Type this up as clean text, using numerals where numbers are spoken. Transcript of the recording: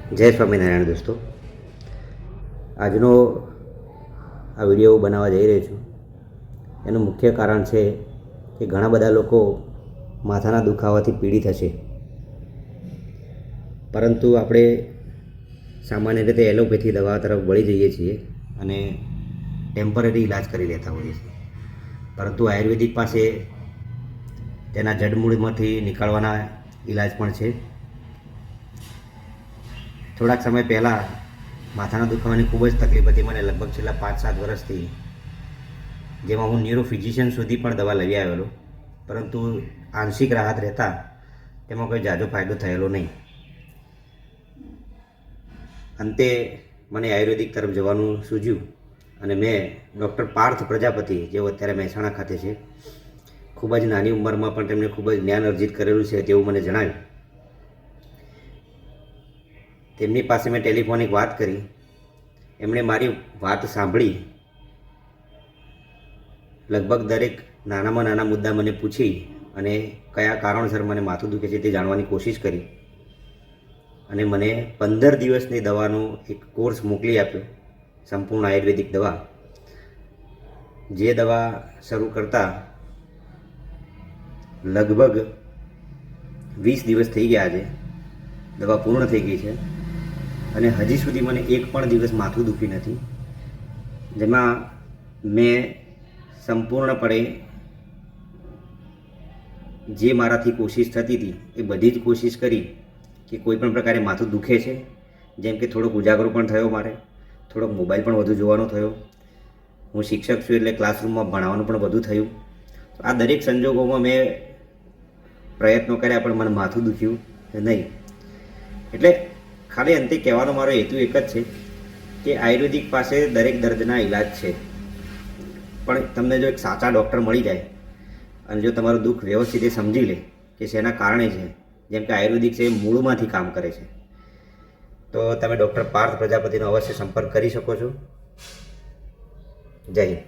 જય સ્વામિનારાયણ દોસ્તો, આજનો આ વિડીયો બનાવવા જઈ રહ્યો છું. એનું મુખ્ય કારણ છે કે ઘણા બધા લોકો માથાના દુખાવાથી પીડિત હશે, પરંતુ આપણે સામાન્ય રીતે એલોપેથી દવા તરફ વળી જઈએ છીએ અને ટેમ્પરરી ઇલાજ કરી લેતા હોઈએ છીએ. પરંતુ આયુર્વેદિક પાસે તેના જડમૂળમાંથી નીકળવાના ઇલાજ પણ છે. થોડાક સમય પહેલાં માથાના દુખાવાની ખૂબ જ તકલીફ હતી મને, લગભગ છેલ્લા 5-7 વર્ષથી, જેમાં હું ન્યુરો ફિઝિશિયન સુધી પણ દવા લઈ આવેલો, પરંતુ આંશિક રાહત રહેતા તેમાં કોઈ ઝાઝો ફાયદો થયેલો નહીં. અંતે મને આયુર્વેદિક તરફ જવાનું સૂઝ્યું અને મેં ડૉક્ટર પાર્થ પ્રજાપતિ, જેઓ અત્યારે મહેસાણા ખાતે છે, ખૂબ જ નાની ઉંમરમાં પણ તેમણે ખૂબ જ જ્ઞાન અર્જિત કરેલું છે તેવું મને જણાવ્યું. તેમની પાસે મેં ટેલિફોનિક વાત કરી. એમણે મારી વાત સાંભળી, લગભગ દરેક નાનામાં નાના મુદ્દા મને પૂછી અને કયા કારણસર મને માથું દુખે છે તે જાણવાની કોશિશ કરી અને મને 15 દિવસની દવાનો એક કોર્સ મોકલી આપ્યો, સંપૂર્ણ આયુર્વેદિક દવા. જે દવા શરૂ કરતાં લગભગ 20 દિવસ થઈ ગયા છે, દવા પૂર્ણ થઈ ગઈ છે અને હજી સુધી મને એક પણ દિવસ માથું દુખી નથી. જેમાં મેં સંપૂર્ણપણે જે મારાથી કોશિશ થતી હતી એ બધી જ કોશિશ કરી કે કોઈ પણ પ્રકારે માથું દુખે છે, જેમ કે થોડોક ઉજાગરો પણ થયો, મારે થોડોક મોબાઈલ પણ વધુ જોવાનો થયો, હું શિક્ષક છું એટલે ક્લાસરૂમમાં ભણાવવાનું પણ વધુ થયું. આ દરેક સંજોગોમાં મેં પ્રયત્નો કર્યા પણ મને માથું દુખ્યું નહીં. એટલે ખાલી અંતે કહેવાનો મારો હેતુ એક જ છે કે આયુર્વેદિક પાસે દરેક દર્દના ઇલાજ છે, પણ તમને જો એક સાચા ડૉક્ટર મળી જાય અને જો તમારું દુઃખ વ્યવસ્થિત એ સમજી લે કે શેના કારણે છે, જેમ કે આયુર્વેદિક છે એ મૂળમાંથી કામ કરે છે, તો તમે ડૉક્ટર પાર્થ પ્રજાપતિનો અવશ્ય સંપર્ક કરી શકો છો. જય હિન્દ.